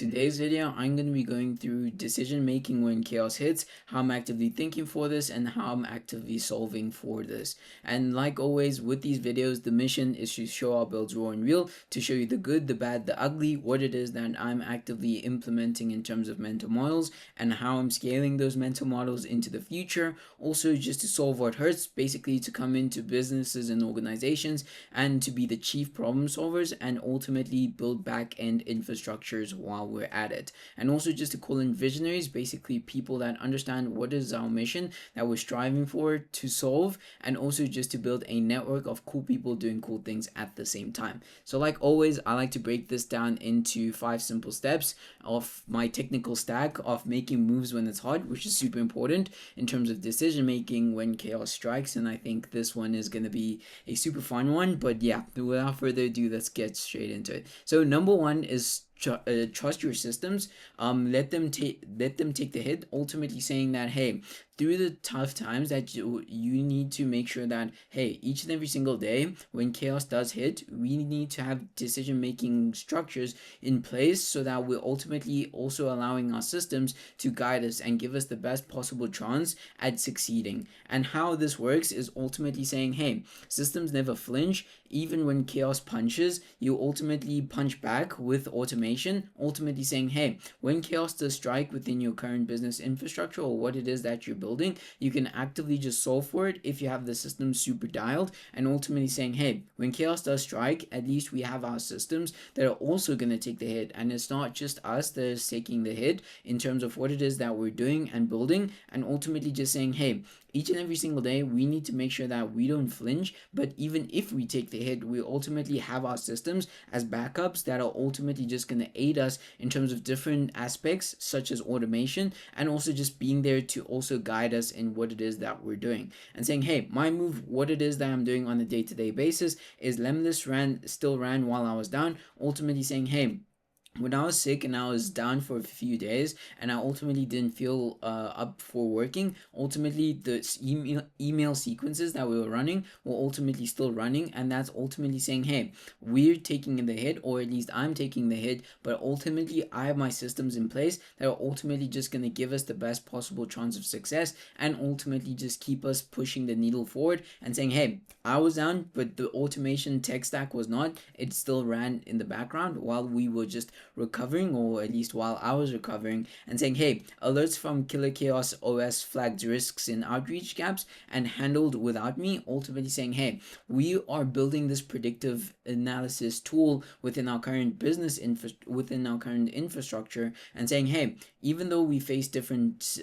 Today's video, I'm going to be going through decision making when chaos hits, how I'm actively thinking for this, and how I'm actively solving for this. And like always, with these videos, the mission is to show our builds raw and real, to show you the good, the bad, the ugly, what it is that I'm actively implementing in terms of mental models, and how I'm scaling those mental models into the future. Also, just to solve what hurts, basically to come into businesses and organizations and to be the chief problem solvers and ultimately build back end infrastructures while we're at it. And also just to call in visionaries, basically people that understand what is our mission that we're striving for to solve, and also just to build a network of cool people doing cool things at the same time. So like always, I like to break this down into 5 simple steps of my technical stack of making moves when it's hard, which is super important in terms of decision making when chaos strikes. And I think this one is going to be a super fun one. But yeah, without further ado, let's get straight into it. So number one is trust your systems. Let them take the hit, ultimately saying that, hey, through the tough times, that you need to make sure that, hey, each and every single day when chaos does hit, we need to have decision making structures in place so that we're ultimately also allowing our systems to guide us and give us the best possible chance at succeeding. And how this works is ultimately saying, hey, systems never flinch. Even when chaos punches, you ultimately punch back with automation, ultimately saying, hey, when chaos does strike within your current business infrastructure or what it is that you're building, you can actively just solve for it if you have the system super dialed, and ultimately saying, hey, when chaos does strike, at least we have our systems that are also going to take the hit. And it's not just us that is taking the hit in terms of what it is that we're doing and building, and ultimately just saying, hey, each and every single day we need to make sure that we don't flinch, but even if we take the hit, we ultimately have our systems as backups that are ultimately just going to aid us in terms of different aspects such as automation, and also just being there to also guide us in what it is that we're doing. And saying, hey, my move, what it is that I'm doing on a day-to-day basis is Lemnis still ran while I was down, ultimately saying, hey, when I was sick and I was down for a few days and I ultimately didn't feel up for working, ultimately the email sequences that we were running were ultimately still running, and that's ultimately saying, hey, we're taking the hit, or at least I'm taking the hit, but ultimately I have my systems in place that are ultimately just going to give us the best possible chance of success and ultimately just keep us pushing the needle forward and saying, hey, I was down, but the automation tech stack was not. It still ran in the background while we were just recovering, or at least while I was recovering, and saying, hey, alerts from Killer Chaos OS flagged risks in outreach gaps and handled without me, ultimately saying, hey, we are building this predictive analysis tool within our current within our current infrastructure, and saying, hey, even though we face different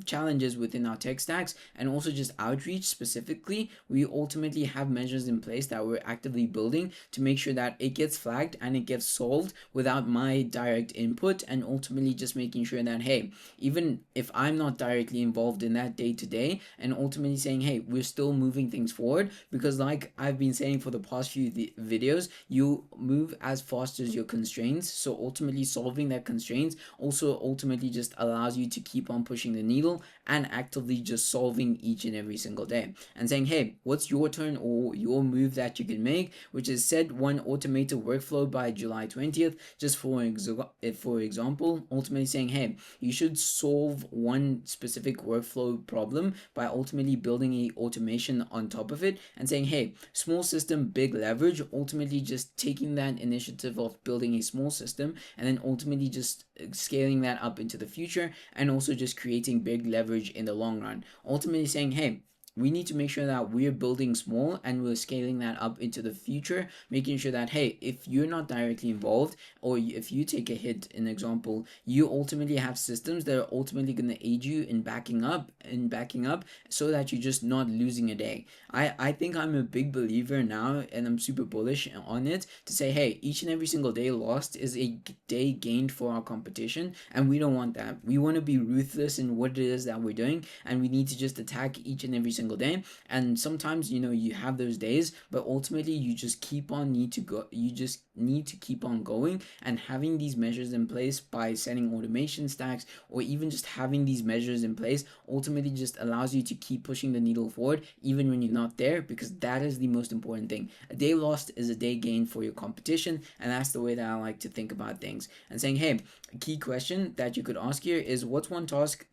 challenges within our tech stacks and also just outreach specifically, we ultimately have measures in place that we're actively building to make sure that it gets flagged and it gets solved without my direct input, and ultimately just making sure that, hey, even if I'm not directly involved in that day to day, and ultimately saying, hey, we're still moving things forward, because like I've been saying for the past few videos, you move as fast as your constraints. So ultimately solving that constraints also ultimately just allows you to keep on pushing the needle and actively just solving each and every single day, and saying, hey, what's your turn or your move that you can make, which is set one automated workflow by July 20th, just for example, ultimately saying, hey, you should solve one specific workflow problem by ultimately building a automation on top of it, and saying, hey, small system, big leverage, ultimately just taking that initiative of building a small system and then ultimately just scaling that up into the future, and also just creating big leverage in the long run, ultimately saying, hey, we need to make sure that we're building small and we're scaling that up into the future, making sure that, hey, if you're not directly involved, or if you take a hit, an example, you ultimately have systems that are ultimately going to aid you in backing up so that you're just not losing a day. I think I'm a big believer now, and I'm super bullish on it, to say, hey, each and every single day lost is a day gained for our competition, and we don't want that. We want to be ruthless in what it is that we're doing, and we need to just attack each and every single single day. And sometimes, you have those days, but ultimately you just keep on need to go you just need to keep on going, and having these measures in place by setting automation stacks, or even just having these measures in place, ultimately just allows you to keep pushing the needle forward even when you're not there, because that is the most important thing. A day lost is a day gained for your competition, and that's the way that I like to think about things. And saying, hey, a key question that you could ask here is, what's one task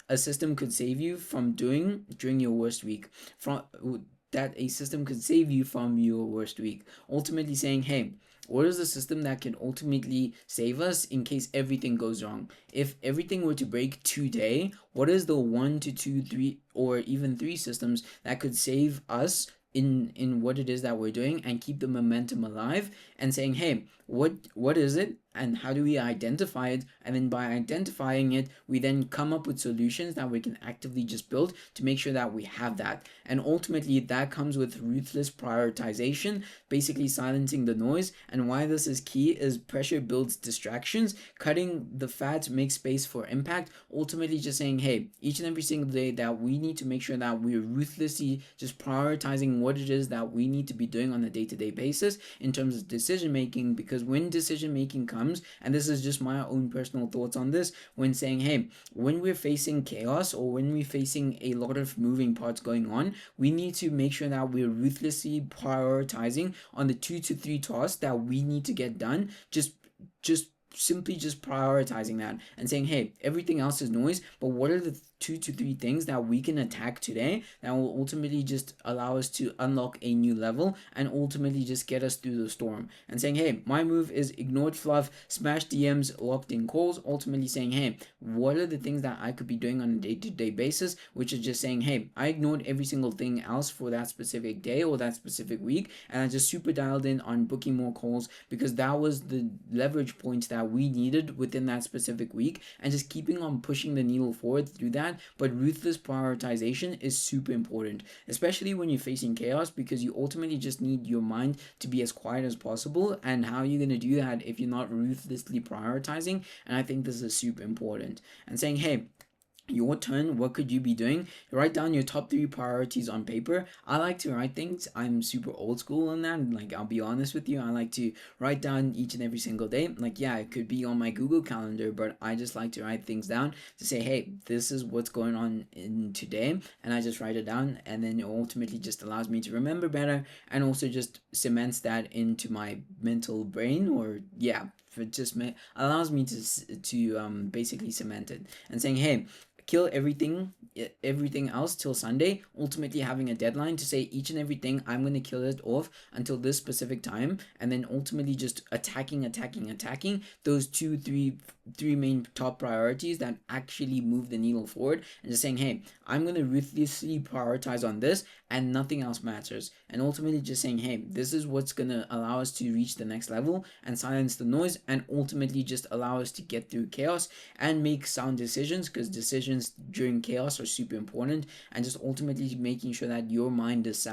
a system could save you from doing during your worst week, from that a system could save you from your worst week. Ultimately saying, hey, what is the system that can ultimately save us in case everything goes wrong? If everything were to break today, what is the 1 to 2, 3, or even 3 systems that could save us in what it is that we're doing and keep the momentum alive? And saying, hey, what is it, and how do we identify it? And then by identifying it, we then come up with solutions that we can actively just build to make sure that we have that. And ultimately that comes with ruthless prioritization, basically silencing the noise. And why this is key is pressure builds distractions, cutting the fat makes space for impact. Ultimately just saying, hey, each and every single day that we need to make sure that we're ruthlessly just prioritizing what it is that we need to be doing on a day-to-day basis in terms of decision making. Because when decision making comes, and this is just my own personal thoughts on this, when saying, hey, when we're facing chaos, or when we're facing a lot of moving parts going on, we need to make sure that we're ruthlessly prioritizing on the 2 to 3 tasks that we need to get done. Just simply just prioritizing that and saying, hey, everything else is noise, but what are the 2 to 3 things that we can attack today that will ultimately just allow us to unlock a new level and ultimately just get us through the storm? And saying, hey, my move is ignored fluff, smash DMs, locked in calls. Ultimately saying, hey, what are the things that I could be doing on a day-to-day basis, which is just saying, hey, I ignored every single thing else for that specific day or that specific week, and I just super dialed in on booking more calls, because that was the leverage point that we needed within that specific week, and just keeping on pushing the needle forward through that. But ruthless prioritization is super important, especially when you're facing chaos, because you ultimately just need your mind to be as quiet as possible. And how are you going to do that if you're not ruthlessly prioritizing? And I think this is super important. And saying, hey, your turn, what could you be doing? Write down your top 3 priorities on paper. I like to write things. I'm super old school on that. Like, I'll be honest with you, I like to write down each and every single day. Like, yeah, it could be on my Google Calendar, but I just like to write things down to say, hey, this is what's going on in today, and I just write it down, and then it ultimately just allows me to remember better, and also just cements that into my mental brain. Or yeah, it just allows me to basically cement it. And saying, hey, kill everything else till Sunday, ultimately having a deadline to say each and everything I'm going to kill it off until this specific time, and then ultimately just attacking those three main top priorities that actually move the needle forward, and just saying, hey, I'm going to ruthlessly prioritize on this and nothing else matters. And ultimately just saying, hey, this is what's going to allow us to reach the next level and silence the noise, and ultimately just allow us to get through chaos and make sound decisions, because decisions during chaos are super important. And just ultimately making sure that your mind is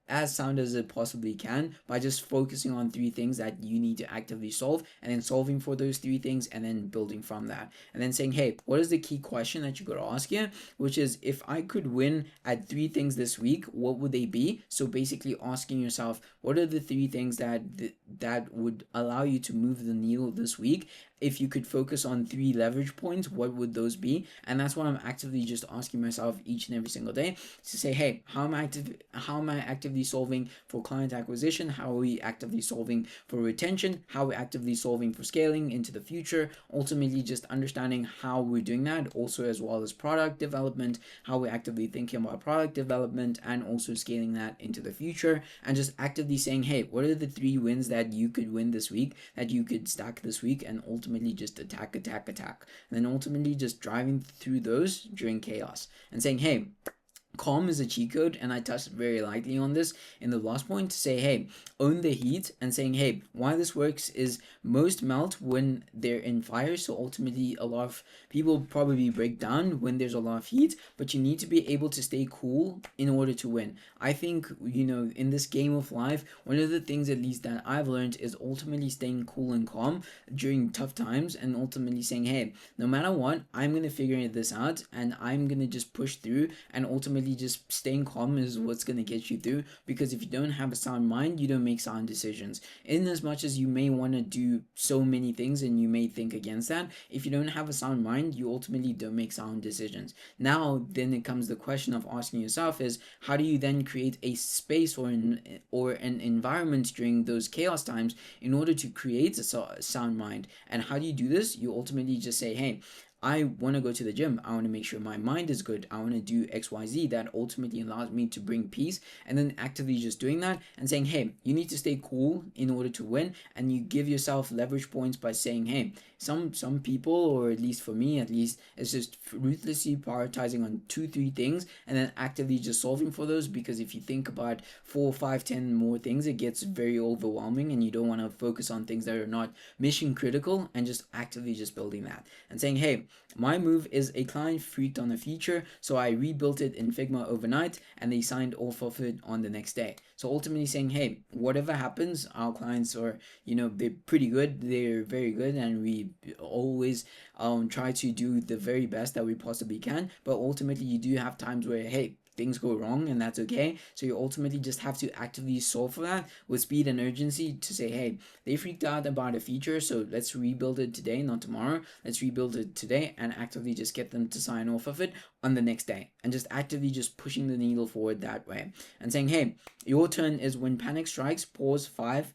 as sound as it possibly can, by just focusing on 3 things that you need to actively solve, and then solving for those 3 things, and then building from that. And then saying, hey, what is the key question that you got to ask here, which is, if I could win at 3 things this week, what would they be? So basically asking yourself, what are the 3 things that would allow you to move the needle this week? If you could focus on 3 leverage points, what would those be? And that's what I'm actively just asking myself each and every single day, to say, hey, how am I actively solving for client acquisition? How are we actively solving for retention? How are we actively solving for scaling into the future? Ultimately just understanding how we're doing that, also as well as product development, how we're actively thinking about product development, and also scaling that into the future. And just actively saying, hey, what are the 3 wins that you could win this week, that you could stack this week, and ultimately just attack, and then ultimately just driving through those during chaos. And saying, hey, calm is a cheat code, and I touched very lightly on this in the last point to say, hey, own the heat, and saying, hey, why this works is most melt when they're in fire. So ultimately, a lot of people probably break down when there's a lot of heat, but you need to be able to stay cool in order to win. I think, in this game of life, one of the things at least that I've learned is ultimately staying cool and calm during tough times, and ultimately saying, hey, no matter what, I'm going to figure this out, and I'm going to just push through, and ultimately just staying calm is what's going to get you through, because if you don't have a sound mind, you don't make sound decisions. In as much as you may want to do so many things and you may think against that, if you don't have a sound mind, you ultimately don't make sound decisions. Now then it comes the question of asking yourself is, how do you then create a space or an environment during those chaos times in order to create a sound mind? And how do you do this? You ultimately just say, hey, I want to go to the gym. I want to make sure my mind is good. I want to do XYZ that ultimately allows me to bring peace. And then actively just doing that and saying, hey, you need to stay cool in order to win. And you give yourself leverage points by saying, hey, some people, or at least for me, at least, it's just ruthlessly prioritizing on 2-3 things and then actively just solving for those. Because if you think about 4, 5, 10 more things, it gets very overwhelming, and you don't want to focus on things that are not mission critical, and just actively just building that and saying, hey, my move is a client freaked on a feature, so I rebuilt it in Figma overnight and they signed off of it on the next day. So ultimately saying, hey, whatever happens, our clients are, they're pretty good, they're very good, and we always try to do the very best that we possibly can. But ultimately, you do have times where, hey, things go wrong, and that's okay. So you ultimately just have to actively solve for that with speed and urgency to say, hey, they freaked out about a feature, so let's rebuild it today, not tomorrow. Let's rebuild it today and actively just get them to sign off of it on the next day, and just actively just pushing the needle forward that way and saying, hey, your turn is when panic strikes, pause five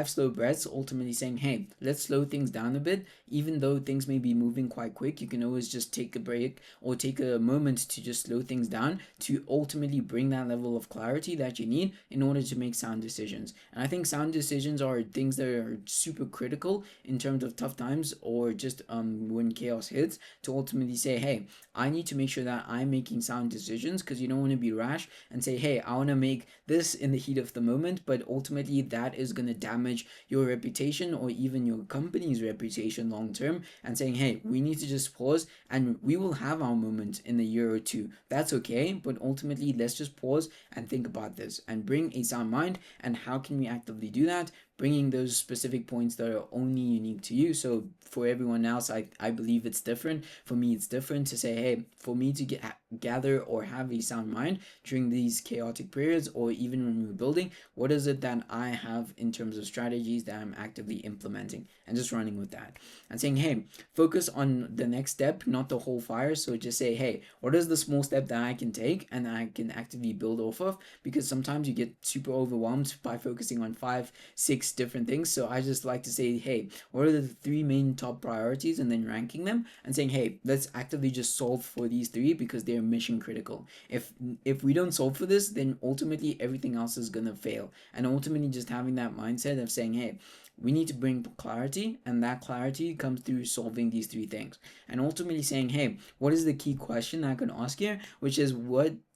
slow breaths, ultimately saying, hey, let's slow things down a bit. Even though things may be moving quite quick, you can always just take a break or take a moment to just slow things down to ultimately bring that level of clarity that you need in order to make sound decisions. And I think sound decisions are things that are super critical in terms of tough times, or just when chaos hits, to ultimately say, hey, I need to make sure that I'm making sound decisions, because you don't want to be rash and say, hey, I want to make this in the heat of the moment, but ultimately that is going to damage your reputation or even your company's reputation long term, and saying, hey, we need to just pause, and we will have our moment in a year or two. That's okay, but ultimately let's just pause and think about this and bring a sound mind. And how can we actively do that? Bringing those specific points that are only unique to you. So for everyone else, I believe it's different. For me, it's different to say, hey, for me to gather or have a sound mind during these chaotic periods, or even when we're building, what is it that I have in terms of strategies that I'm actively implementing, and just running with that and saying, hey, focus on the next step, not the whole fire. So just say, hey, what is the small step that I can take and I can actively build off of? Because sometimes you get super overwhelmed by focusing on 5, 6 different things. So I just like to say, hey, what are the 3 main top priorities, and then ranking them and saying, hey, let's actively just solve for these 3 because they're mission critical. If we don't solve for this, then ultimately everything else is gonna fail. And ultimately just having that mindset of saying, hey, we need to bring clarity, and that clarity comes through solving these 3 things. And ultimately saying, hey, what is the key question I can ask here, which is,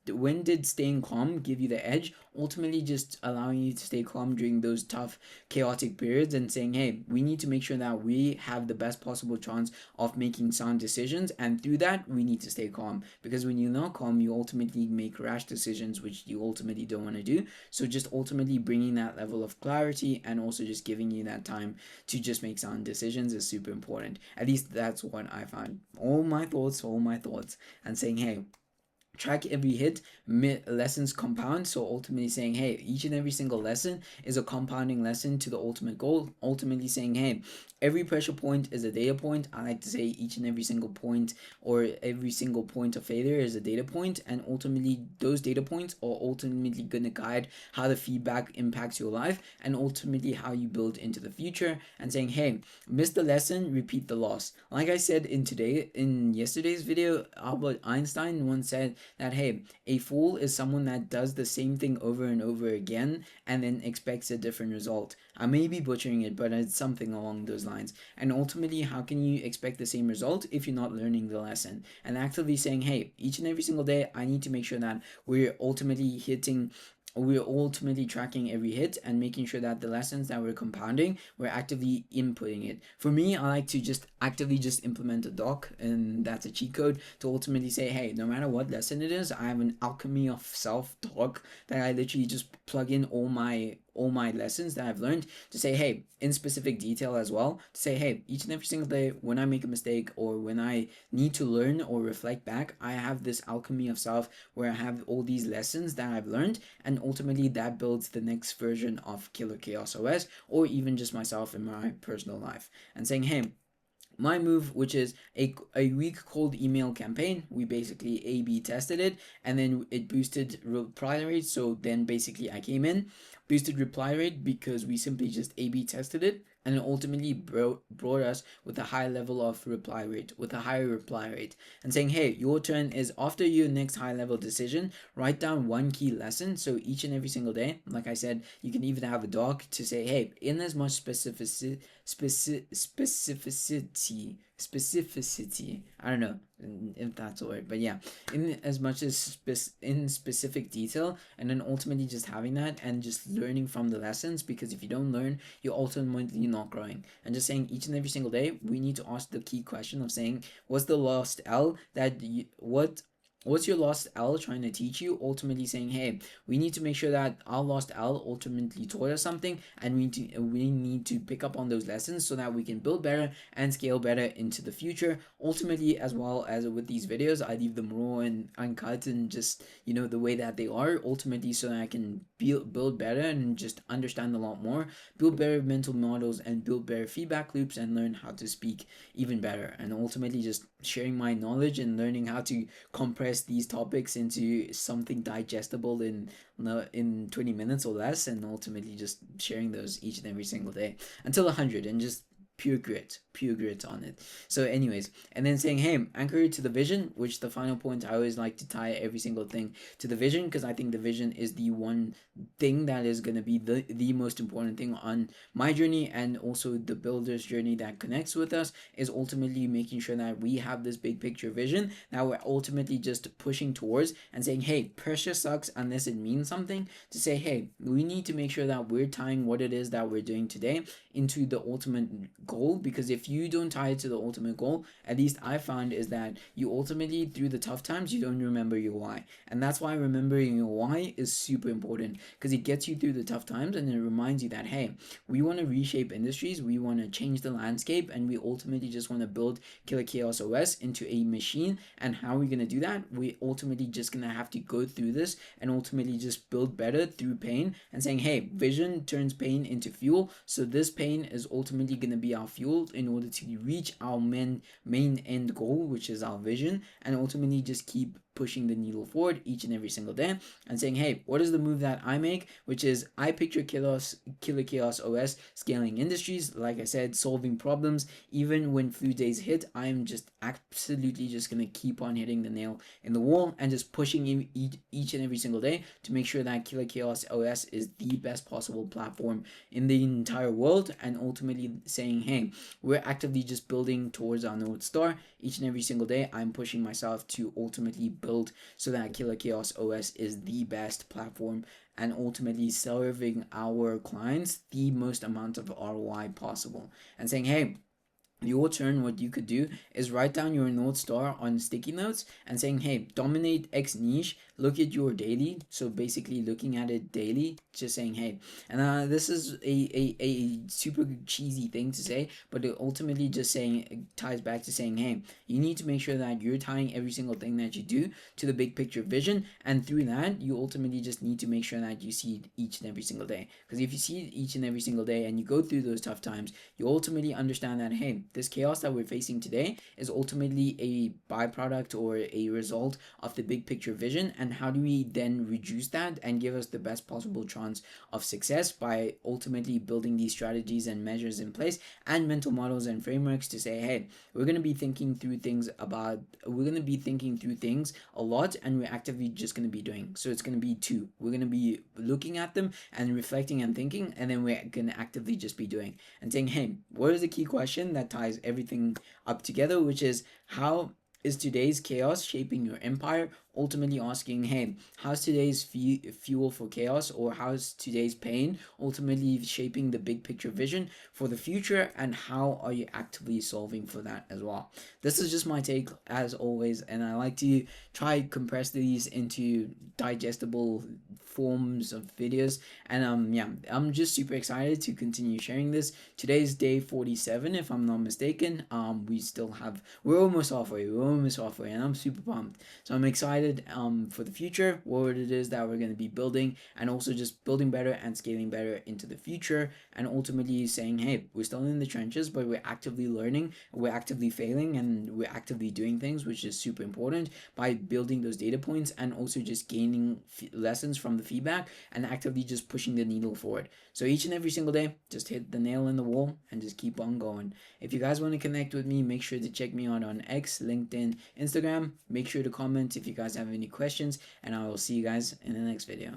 when did staying calm give you the edge? Ultimately just allowing you to stay calm during those tough chaotic periods, and saying, hey, we need to make sure that we have the best possible chance of making sound decisions, and through that we need to stay calm, because when you're not calm, you ultimately make rash decisions, which you ultimately don't want to do. So just ultimately bringing that level of clarity, and also just giving you that time to just make sound decisions, is super important. At least that's what I find. All my thoughts, and saying, hey, track every hit, lessons compound. So ultimately saying, hey, each and every single lesson is a compounding lesson to the ultimate goal. Ultimately saying, hey, every pressure point is a data point. I like to say each and every single point, or every single point of failure, is a data point, and ultimately those data points are ultimately going to guide how the feedback impacts your life, and ultimately how you build into the future. And saying, hey, miss the lesson, repeat the loss. Like I said in yesterday's video, Albert Einstein once said, that hey, a fool is someone that does the same thing over and over again and then expects a different result. I may be butchering it, but it's something along those lines. And ultimately, how can you expect the same result if you're not learning the lesson and actively saying, hey, each and every single day I need to make sure that we're ultimately tracking every hit and making sure that the lessons that we're compounding, we're actively inputting it. For me, I like to just actively just implement a doc, and that's a cheat code to ultimately say, hey, no matter what lesson it is, I have an alchemy of self doc that I literally just plug in all my lessons that I've learned to say, hey, in specific detail as well, to say, hey, each and every single day when I make a mistake or when I need to learn or reflect back, I have this alchemy of self where I have all these lessons that I've learned, and ultimately that builds the next version of Killer Chaos OS, or even just myself in my personal life. And saying, hey, my move, which is a weak cold email campaign, we basically A/B tested it, and then it boosted reply rate. So then basically I came in, boosted reply rate because we simply just A/B tested it, and it ultimately brought us with a high level of reply rate, with a higher reply rate, and saying, hey, your turn is after your next high level decision, write down one key lesson. So each and every single day, like I said, you can even have a doc to say, hey, in as much specificity, I don't know if that's a word, but yeah, in as much as in specific detail, and then ultimately just having that and just learning from the lessons, because if you don't learn, you're ultimately not growing. And just saying each and every single day we need to ask the key question of saying, what's the lost L that what's your lost L trying to teach you? Ultimately saying, hey, we need to make sure that our lost L ultimately taught us something, and we need to pick up on those lessons so that we can build better and scale better into the future. Ultimately, as well as with these videos, I leave them raw and uncut and just the way that they are. Ultimately, so that I can build better and just understand a lot more, build better mental models, and build better feedback loops, and learn how to speak even better. And ultimately, just sharing my knowledge and learning how to compress these topics into something digestible in 20 minutes or less, and ultimately just sharing those each and every single day until 100, and just pure grit on it. So anyways, and then saying, hey, anchor it to the vision, which the final point, I always like to tie every single thing to the vision, because I think the vision is the one thing that is going to be the most important thing on my journey, and also the builder's journey that connects with us, is ultimately making sure that we have this big picture vision that we're ultimately just pushing towards, and saying, hey, pressure sucks unless it means something, to say, hey, we need to make sure that we're tying what it is that we're doing today into the ultimate goal. Because if you don't tie it to the ultimate goal, at least I found, is that you ultimately, through the tough times, you don't remember your why. And that's why remembering your why is super important, because it gets you through the tough times, and it reminds you that, hey, we want to reshape industries, we want to change the landscape, and we ultimately just want to build Killer Chaos OS into a machine. And how are we going to do that? We ultimately just going to have to go through this and ultimately just build better through pain, and saying, hey, vision turns pain into fuel. So this pain is ultimately going to be our fuel in order to reach our main end goal, which is our vision, and ultimately just keep pushing the needle forward each and every single day, and saying, hey, what is the move that I make, which is I picture Killer Chaos OS scaling industries, like I said, solving problems. Even when flu days hit, I'm just absolutely just gonna keep on hitting the nail in the wall and just pushing each and every single day to make sure that Killer Chaos OS is the best possible platform in the entire world, and ultimately saying, hey, we're actively just building towards our North Star each and every single day. I'm pushing myself to ultimately build so that Killer Chaos OS is the best platform, and ultimately serving our clients the most amount of ROI possible. And saying, hey, your turn, what you could do is write down your North Star on sticky notes, and saying, hey, dominate X niche, look at your daily. So basically looking at it daily, just saying, hey, and this is a super cheesy thing to say, but it ultimately just saying, it ties back to saying, hey, you need to make sure that you're tying every single thing that you do to the big picture vision, and through that you ultimately just need to make sure that you see it each and every single day. Because if you see it each and every single day and you go through those tough times, you ultimately understand that, hey, this chaos that we're facing today is ultimately a byproduct or a result of the big picture vision, and how do we then reduce that and give us the best possible chance of success by ultimately building these strategies and measures in place and mental models and frameworks to say, hey, we're going to be thinking through things a lot, and we're actively just going to be doing. So it's going to be two. We're going to be looking at them and reflecting and thinking, and then we're going to actively just be doing and saying, hey, what is the key question that ties everything up together, which is, how is today's chaos shaping your empire? Ultimately asking, hey, how's today's fuel for chaos, or how's today's pain ultimately shaping the big picture vision for the future, and how are you actively solving for that as well? This is just my take as always, and I like to try compress these into digestible forms of videos. And yeah, I'm just super excited to continue sharing this. Today's day 47, if I'm not mistaken. We're almost halfway, and I'm super pumped. So I'm excited for the future, what it is that we're going to be building, and also just building better and scaling better into the future, and ultimately saying, hey, we're still in the trenches, but we're actively learning, we're actively failing, and we're actively doing things, which is super important, by building those data points and also just gaining lessons from the feedback and actively just pushing the needle forward. So each and every single day, just hit the nail in the wall and just keep on going. If you guys want to connect with me, make sure to check me out on X, LinkedIn, Instagram. Make sure to comment if you guys have any questions, and I will see you guys in the next video.